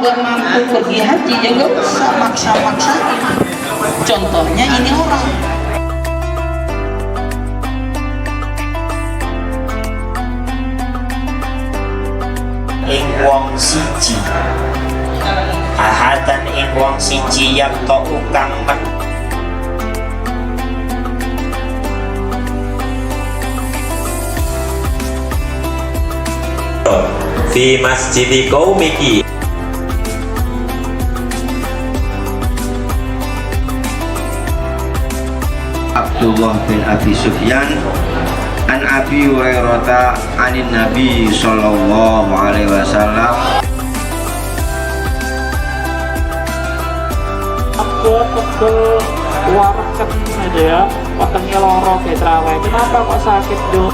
nggak mampu pergi haji ya nggak usah maksa-maksain. Contohnya ini orang ing wong siji ahatan ing wong siji yang kang fi masjidi qaumiki. Abdullah bin Abi Sufyan an Abi Hurairah anin Nabi sallallahu alaihi wasallam aku pegel warken aja ya, wetenge loro kayak terawih. Kenapa kok sakit dong?